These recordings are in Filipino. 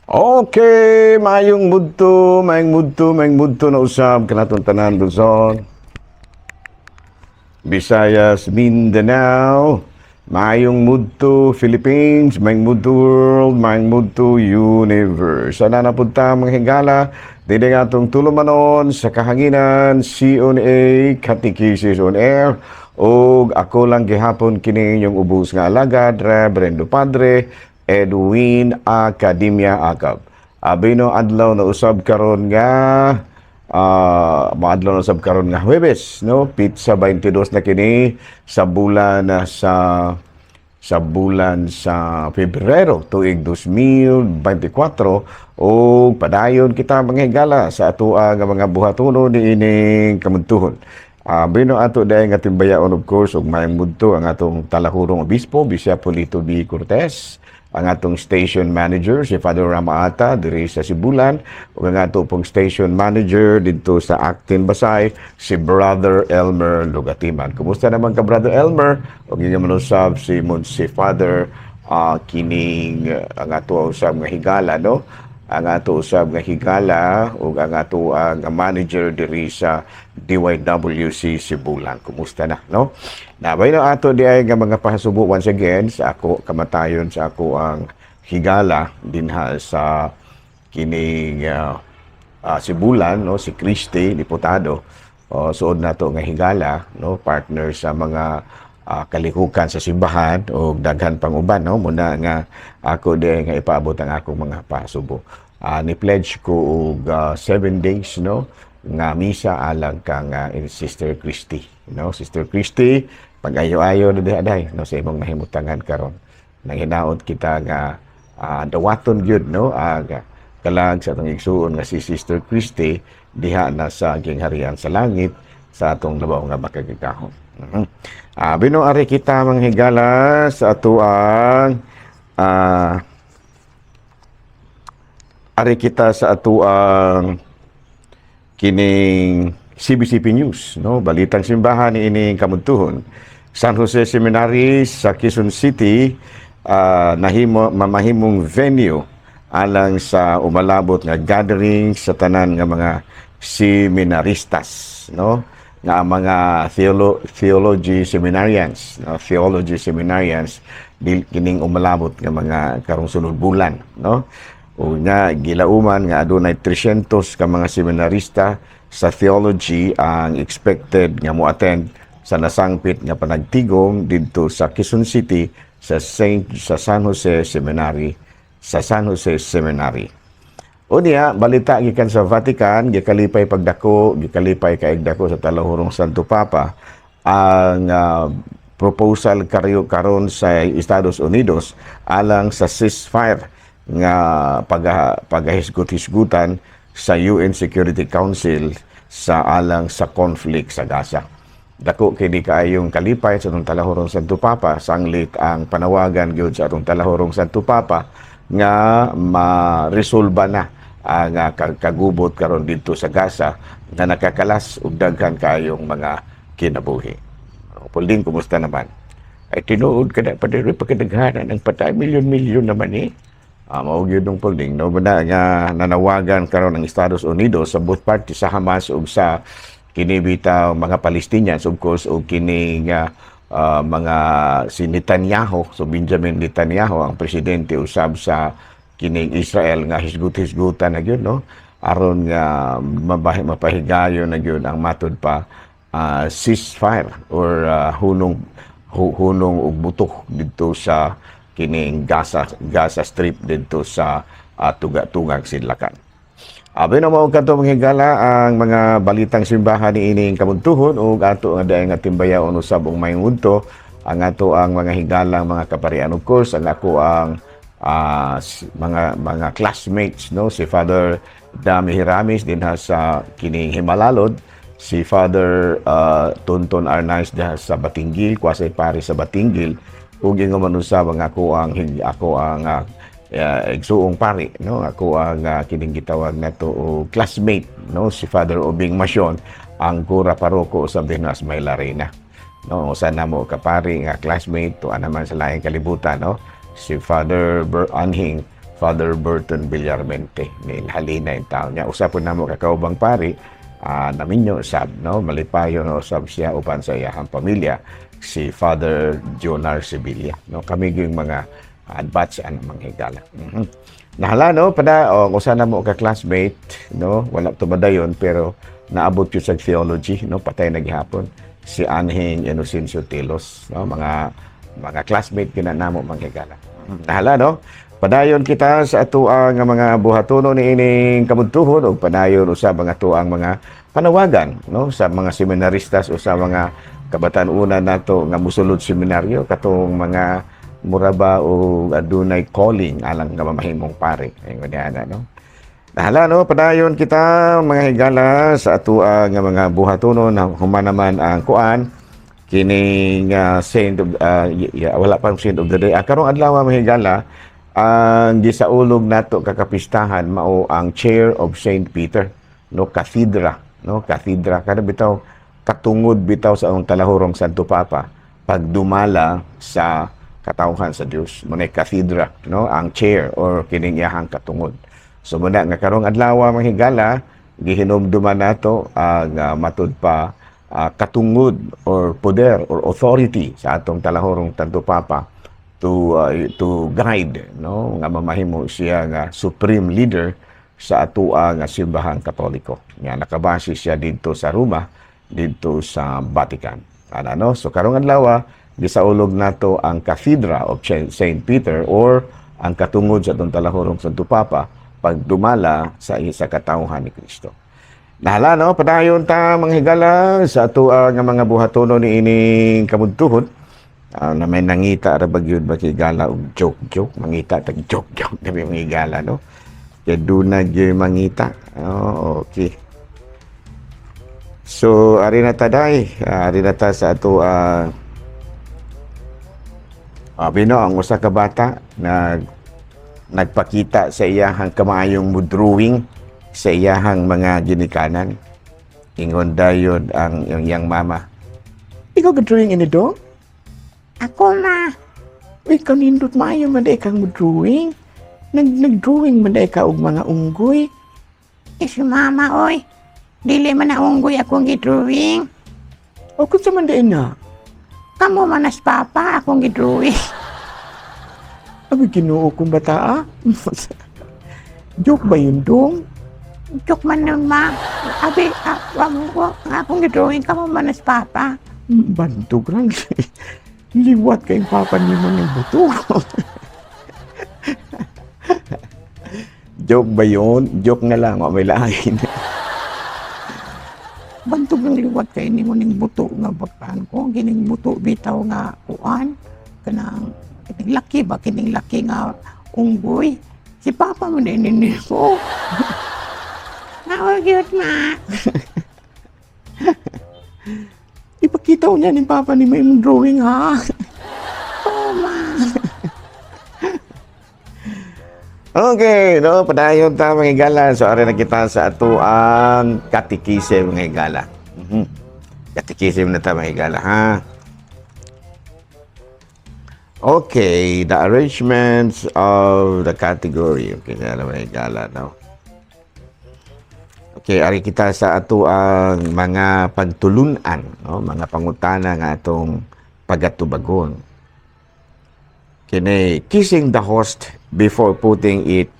Okay, maayong mudto na usab kanatong tanan Luzon, Visayas, Mindanao, maayong mudto Philippines, maayong mudto world, maayong mudto universe. Sana na punta mga higala, dili nga itong tulumanon sa kahanginan, C.O.N.A. Catechesis on Air, o ako lang gihapon kini inyong ubos nga alagad, Reverendo Padre Edwin Academia Acab. Abino adlaw na usab karon nga maadlaw na usab karon nga Huwebes, no? Pizza 22 na kini sa bulan sa Pebrero tuig 2024 o padayon kita mga higala sa atoa nga mga buhatono ni ining kamuntuhon. Bino ato dahil nga timbayaon of course ug maayong mudto ang atong talahurong obispo Bisya Polito B. Cortez, ang atong station manager si Father Rama Ata diri sa Sibulan, ug ang ato pong station manager dito sa Actin Basay si Brother Elmer Lugatiman. Kumusta naman ka Brother Elmer? Ug inyo manusab si Father kining ang ato usab nga higala, no? Ang ato usab nga higala ug ang ato ang manager diri sa DYWC Sibulan. Kumusta na, no? Nabay na ato di ay nga mga pahasubo once again sa ako kamatayon sa ako ang higala dinha sa kining Sibulan, no? Si Christy diputado suod nato nga higala, no? Partner sa mga kalihukan sa simbahan o daghan pang uban, no? Muna nga ako di nga ipaabot ang akong mga pasubo. Ni-pledge ko og 7 days, no? Nga misa alang kang Sister Christy, no? Sister Christy, pag-ayo-ayo na dihaday, no? Sa imong mahimutangan karon. Nang hinaot kita nga dawaton gyud, no? Kalag sa atong igsuon nga si Sister Christy diha na sa gingharian sa langit sa atong labaw nga makagigahon. Binuari kita mga higala sa atuang ari kita sa atuang kining CBCP News, no? Balitang simbahan ni ining kamuntuhon. San Jose Seminary sa Quezon City mamahimong venue alang sa umalabot nga gathering sa tanan nga mga seminaristas, no? Nga mga theology seminarians, no? Theology seminarians kining umalabot nga mga karong sunod bulan, no? O nga gilauman nga adunay 300 ka mga seminarista sa theology ang expected nga mo-attend sa nasangpit nga panagtigom didto sa Quezon City sa San Jose Seminary, sa San Jose Seminary. O niya, balita gikan sa Vatican, gikalipay pagdako, gikalipay kaigdako sa talahurong Santo Papa ang proposal karon sa Estados Unidos alang sa ceasefire nga pagahisgot-hisgutan sa UN Security Council sa alang sa conflict sa Gaza. Dako kini kaayong kalipay sa atong talahurong Santo Papa, sanglit ang panawagan gyud sa atong talahurong Santo Papa nga ma-resolba na ang kagubot karon dito sa Gaza na nakakalas og daghan kaayong mga kinabuhi. Pulding, kumusta naman? Ay tinuod ka na pa diri pagkadaghanan ng patay milyon-milyon naman eh. Mao gyud ng Pulding, no? Banda nga nanawagan karon ng Estados Unidos sa both parties, sa Hamas ug sa kini bitaw mga Palestinians, of course, ug kini mga si Netanyahu, so Benjamin Netanyahu ang presidente usab sa kining Israel nga hisgut-hisgutan na gyud, no? Aron nga mapahigayon na gyud ang matud pa ceasefire or hunong ug butok dito sa kining Gaza Strip dito sa tugatungag sidlakan. Abi na mao kadto mga higala ang mga balitang simbahan ni ining kamuntuhon ug ato nga daay nga timbayaon usab og mayong udto ang ato ang mga higalang mga kaparian. Of course, ang ako ang mga classmates, no? Si Father Dami Hiramis din sa kining Himalalod, si Father Tonton Arnaiz din sa Batingil, Kwasay Pari sa Batingil, ug nga manusab ang ako ang igsuong pari, no? Ako ang kining gitawag nato og classmate, no? Si Father Obing Masyon, ang kura paroko sa Dinas Maylarena, no? Usa na mo kapari nga classmate to naman sa laing kalibutan, no? Si Father Anhing Father Burton Villarmente ni halina yung tao niya. Usapon na mo kakaubang pari, naminyo usab, no? Malipayo na usab siya upan sa iyahang pamilya, si Father Jonar Sevilla. No? Kami yung mga advance ang mga higala. Nahala, no? Pada, kung sana mo ka-classmate, no? Wala tumadayon, pero naabot yun sa theology, no? Patay na gihapon. Si Anhing Inocencio Telos, no? Mga classmate kinanamo mga higala. Nahala, no? Padayon kita sa atuang mga buhatono ni ining kamuntuhon o padayon usab mga tuang mga panawagan, no? Sa mga seminaristas o sa mga kabataan una nato nga musulod seminaryo katong mga muraba o adunay calling alang nga mamahimong pare. Ayun no? Nahala, no? Padayon kita mga higala sa atuang mga buhatono na humanaman ang kuan kining saint of, wala pang saint of the day. Karong adlaw mga higala, ang gisaulog nato kakapistahan mao ang Chair of Saint Peter, no? Cathedra, no? Cathedra kada bitaw katungod bitaw sa ang talahurong Santo Papa pagdumala sa katawhan sa Dios mo na cathedra, no? Ang chair or kining iyahang katungod. So muna nga karong adlaw mga higala gihinumduman nato ang matud pa katungod or poder or authority sa atong talahurong Santo Papa to guide, no? Nga mamahimo siya nga supreme leader sa atua nga simbahang Katoliko. Nga nakabase siya dito sa Roma, dito sa Vatican. No? So karong adlaw gisaulog nato ang Cathedra of Saint Peter or ang katungod sa atong talahurong Santo Papa pagdumala sa isa katawhan ni Kristo. Nahala, no? Padayon ta mga higala sa atua nga mga buhatono ni ining kamuntuhon. Na may nangita ra bagyud ba kay gala og joke mangita tag joke na may gala, no? Kay duna gyud mangita. Okay. So ari na ta sa ato bino ang usa ka bata na nagpakita sa iyahang kamaayong mudrawing sa iyahang mga ginikanan. Ingon dayon ang iyang mama, "Ikaw ka drawing ini do?" "Ako na." "Ikaw nindot maayo man day kang drawing. Nag-drawing man day ka og mga unggoy." Si mama, oy. Dili man na unggoy akong gidrawing. "O kung sa man day na?" "Kamo man as papa akong gidrawing." "Abi Ginoo kong bata Joke ba yun dong?" "Joke man nun ma. Abi, akong gidrawing kamo man as papa." "Bantog lang." "Liwat kayong papa ni mo ng buto." Joke ba yun? Joke na lang, may lain. "Bantog lang liwat kayo ni mo ng buto nga bakpan ko. Kining buto bitaw nga kuan. Kanang kining laki ba? Kining laki nga unggoy. Si papa mo din ko." "Naogyot ma." "Ipakita ko niya ni papa ni may drawing ha." "Oo ma." Okay, no, padayon ta mga higala. So ari na kita sa ato ang catechism mga higala. Catechism na ta mga higala, ha. Okay, the arrangements of the category. Okay, na mga higala, no. Okay, ari kita sa ato ang mga pagtulunan, no, mga pangutana nga atong pagatubagon. Kini kissing the host before putting it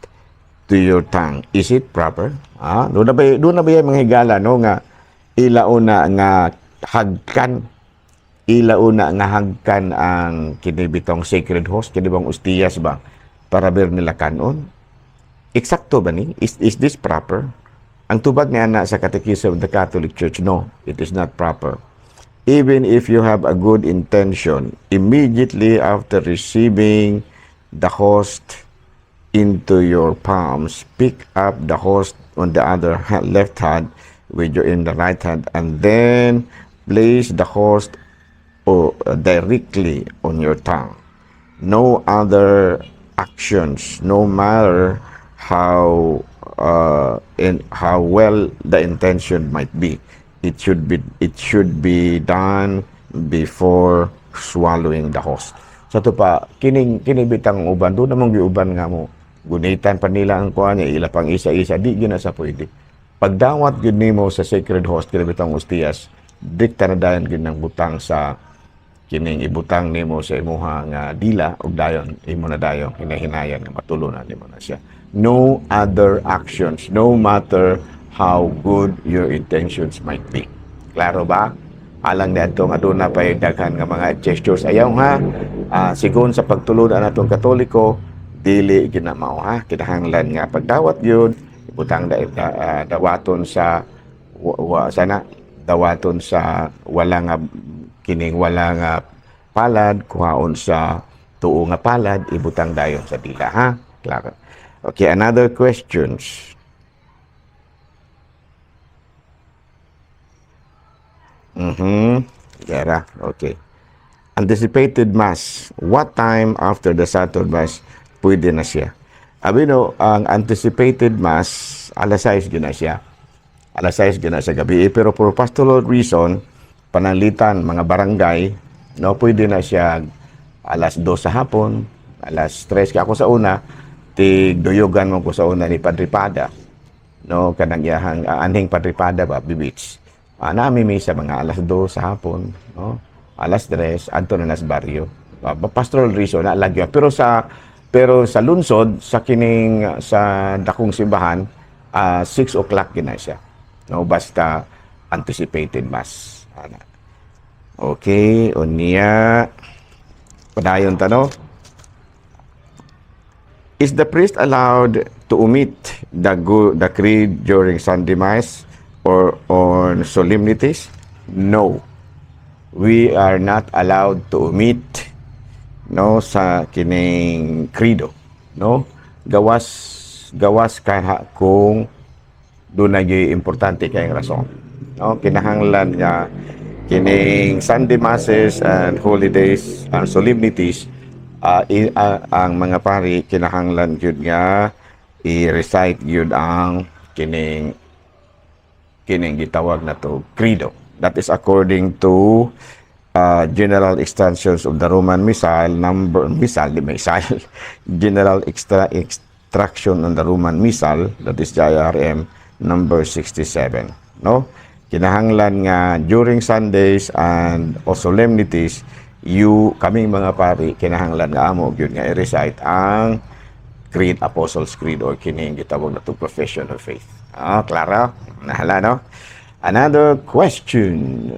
to your tongue, is it proper? Doon na ba yung mga higala, no, nga ilauna nga hagkan ang kinibitong sacred host, kinibang ustiyas ba para ber nila kanon? Eksakto ba ni? Is this proper? Ang tubag nga na sa Catechism of the Catholic Church, no, it is not proper. Even if you have a good intention, immediately after receiving the host into your palms, pick up the host on the other hand, left hand with your in the right hand, and then place the host directly on your tongue. No other actions, no matter how well the intention might be. It should be done before swallowing the host. Sa to pa kining bitang uban do namang giuban nga mo gunitan pa nila ang kuha niya, ila pang isa-isa, di yun na sa pwede. Pagdawat yun nimo sa Sacred Host, kinabitang Ostias, dikta na dayon yun ng butang sa kining ibutang nimo sa imuha nga dila ug dayon imo na dayon hinahinayan nga matulunan nimo na siya. No other actions, no matter how good your intentions might be. Klaro ba? Alang dito nga doon na pa'y daghan nga mga gestures ayaw ha. Sigon sa pagtulunan natong Katoliko, dili ginamao ha. Kinahanglan nga pagdawat yun, ibutang dawaton sa sana dawaton sa wala nga kining wala nga palad, kuhaon sa tuo nga palad, ibutang dayon sa dila, ha? Klaro. Okay, another questions. Yara, okay. Anticipated Mass. What time after the Saturday Mass pwede na siya? Abino, ang anticipated Mass, alas 6 na siya. Alas 6 na sa gabi. Pero for pastoral reason, pananglitan, mga barangay, no, pwede na siya alas 2 sa hapon, alas 3 ka ako sa una, tigduyugan mo ko sa una ni Padre Pada, no, kanang iyahang anhing Padre Pada ba, bibits. Nami sa mga alas 2 sa hapon, no, alas 3, anto na nas baryo. Pastoral reason, naalagyo. Pero sa lungsod, sa kining, sa dakong simbahan, 6 o'clock gina siya. No, basta anticipated Mass. Okay, unya. Padayon tanong. Is the priest allowed to omit the creed during Sunday Mass or on solemnities? No. We are not allowed to omit no sa kining credo, no? Gawas kaha kung doon na importante kayong rason. No, kinahanglan nga kining Sunday Masses and holidays and solemnities, ang mga pari kinahanglan yun nga i-recite yun ang kining gitawag na to credo. That is according to General Instructions of the Roman Missal, General Instruction on the Roman Missal, that is JRM number 67, no? Kinahanglan nga during Sundays and o solemnities, kaming mga pari, kinahanglan nga amo yun nga i-recite ang Creed, Apostles' Creed, or kining gitawag na to Profession of Faith. Clara? Nahala, no? Another question.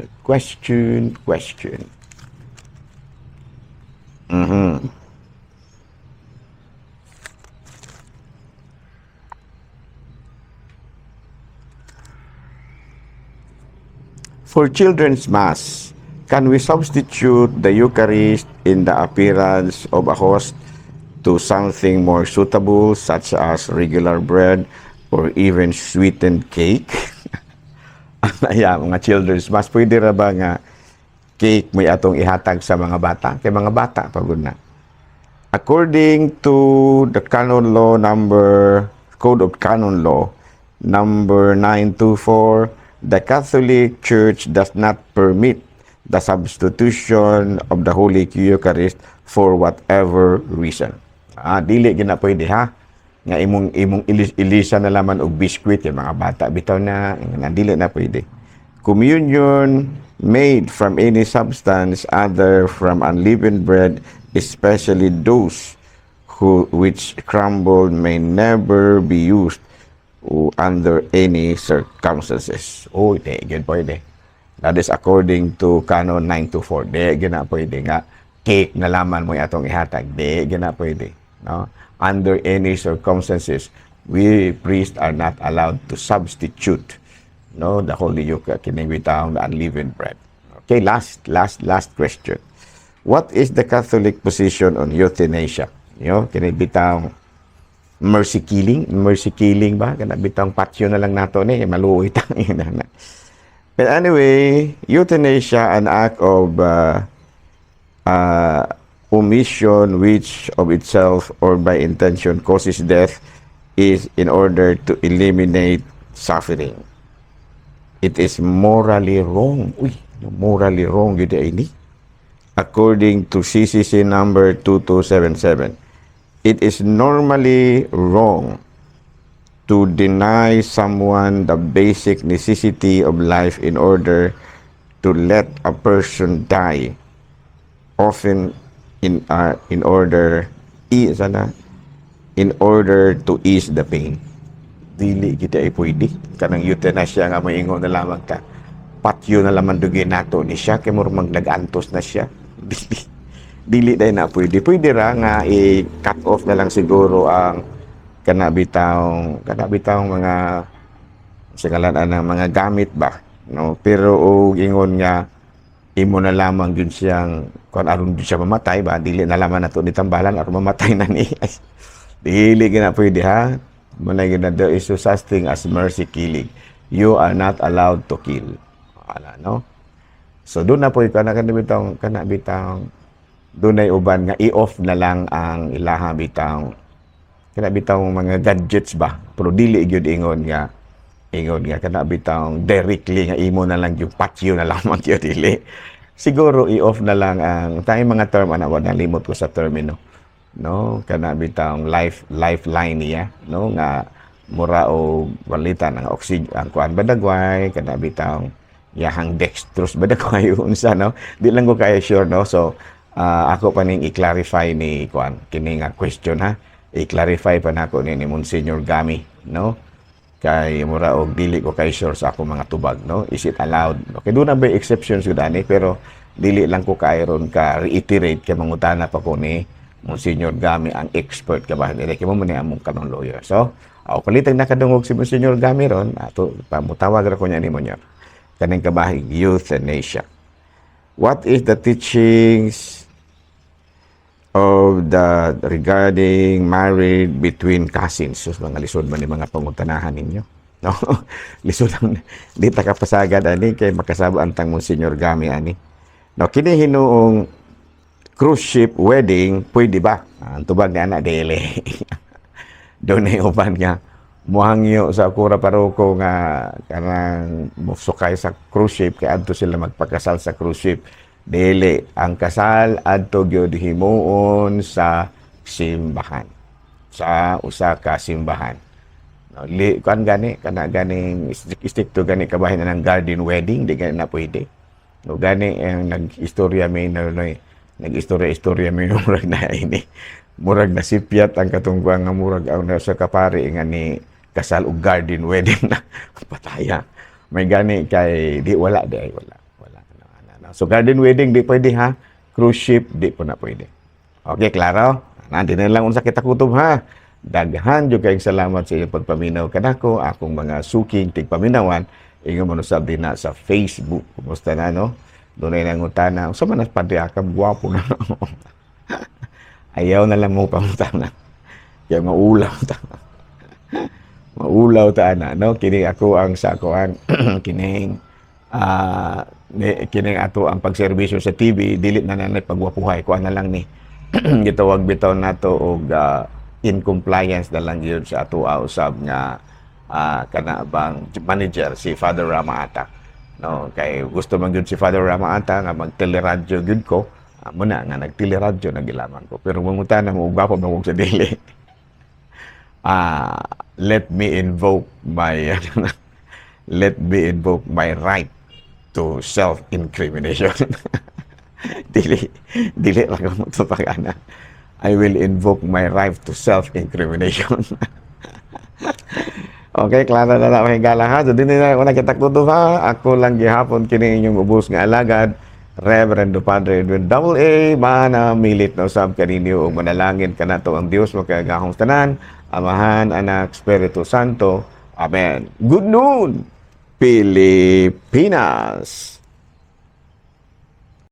For children's Mass, can we substitute the Eucharist in the appearance of a host to something more suitable, such as regular bread or even sweetened cake? Mga children's Mass, pwede ra ba nga cake may atong ihatag sa mga bata? Kay mga bata, pagod na. According to the Code of Canon Law, number 924, the Catholic Church does not permit the substitution of the Holy Eucharist for whatever reason. Dili gina pwede ha. Nga imong ilisa na laman og biskwit yung mga bata bitaw na dili na pwede. Communion made from any substance other from unleavened bread, especially those which crumbled, may never be used under any circumstances. Di yun pwede. That is according to Canon 924. Di yun na pwede nga. Cake na laman mo atong ihatag. Di yun na pwede. No? Under any circumstances, we priests are not allowed to substitute the Holy Eucharist, kinibitaw the unleavened bread. Okay, last question. What is the Catholic position on euthanasia? Kinibitaw mercy killing ba? Kana bitang patyo na lang nato ni maluoy tang ina na. But anyway, euthanasia, an act of omission which of itself or by intention causes death, is in order to eliminate suffering. It is morally wrong. Morally wrong yun ini. According to CCC number 2277. it is normally wrong to deny someone the basic necessity of life in order to let a person die, often in order sana in order to ease the pain. Dili kita ay pwede kanang euthanasia nga moingon na lamang ka patyo na lamang dugi nato ni siya kay murag nag-antos na siya. Dili day na pwede ra nga i-cut off na lang siguro ang kanabitawng mga singalanan ng mga gamit ba, no? Pero og ingon nga imo na lamang yun siyang kung aron siya mamatay ba, dili na lamang nato ni tambalan aron mamatay na ni. Dili gina pwede ha. Muna yun na, there is no such thing as mercy killing. You are not allowed to kill. Wala, no? So, doon na po yung kanabitang, doon na uban nga, i-off na lang ang ilaha kanabitang mga gadgets ba? Pero dili yun ingon nga, kanabitang directly nga, imo na lang yung patyo na lamang yun, dili. Siguro, i-off na lang ang, tayong mga term, nalimot ko sa termino. No, kanabitang lifeline niya, no, nga mura o walita ng oxygen ang kuan badagway kanabitang yahang dextrose badagway unsa, no, di lang ko kaya sure, no. So ako pa ning i-clarify ni kuan kini nga question ha, i-clarify pa nako ni Monsignor Gami, no, kay mura og dili ko kay sure sa ako mga tubag, no, is it allowed, okay, doon na ba exceptions gud ani, pero dili lang ko kay ron ka reiterate kay mangutana pa ko ni Monsignor Gami ang expert ka ba? Dili kimo man among kanong lawyer. So, ako palitag nakadungog si Monsignor Gami ron, ato pamutawag ra ko niya nimo niya. Kaning kabahi euthanasia. What is the teachings of the regarding marriage between cousins? Sus, mga lisod man ni mga pangutanahan ninyo. No? Lisod ang di ta kapasagad ani kay makasaba antang Monsignor Gami ani. No, kini hinuong cruise ship wedding, pwede ba? Ang tubag ni anak dele. Doon na uban nga, muhangyo sa kura paroko nga kanang musukay sa cruise ship, kaya adto sila magpakasal sa cruise ship. Dele, ang kasal adto gyud himuon sa simbahan. Sa usa ka simbahan. No, kan gani, kana ganing stick to gani kabahin na ng garden wedding, di gani na pwede. No, gani ang nag-istorya may nag-istorya may murag na ini. Murag na sipyat ang katungkuan nga murag ang sa kapari nga ni kasal og garden wedding na pataya. May gani kay di wala. So garden wedding di pwede ha. Cruise ship di po na pwede. Okay, klaro? Nanti na lang unsa kita kutob ha. Daghan jud kay salamat sa iyong pagpaminaw kanako, akong mga suking tigpaminawan ingon mo usab din na sa Facebook. Kumusta na, no? Doon ay nangutana, sa manas padiyakam, guwapo na. Ayaw na lang mo pangutana. Kaya maulaw ta. Maulaw ta na, no? Kini ako ang sakuan, kining ato ang pagserbisyo sa TV, dilit na nanay pagwapuhay, kuha na lang ni. Gitawag bitaw nato og in compliance na lang yun sa ato usab nga kanabang manager, si Father Rama Ata. No, kay gusto man gyud si Father Rama Ata nga magteleradyo gyud ko, muna nga nagteleradyo nagilaman ko. Pero mangutan na mo gwapo mo sa dili. Let me invoke my right to self-incrimination. dili lang mo to pagana. I will invoke my right to self-incrimination. Okay, klaro na lang may gala ha. So, din na ako nakitakuto ha. Ako lang gihapon kini inyong ubos nga alagad. Reverend Padre Edwin AA, mana milit na usab kaninyo o manalangin ka na to ang Diyos makagahong tanan, Amahan, Anak, Espiritu Santo. Amen. Good noon, Pilipinas!